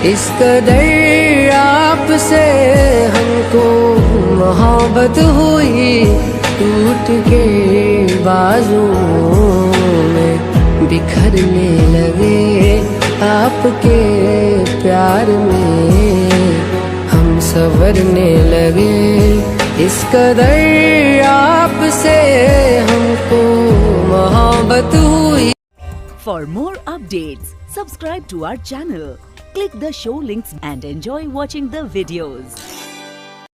इस कदर आपसे हमको मोहब्बत हुई, टूट के बाजुओं में बिखरने लगे आपके प्यार में हम संवरने लगे। इस कदर आपसे हमको मोहब्बत हुई। For more updates, subscribe to our channel, click the show links and enjoy watching the videos.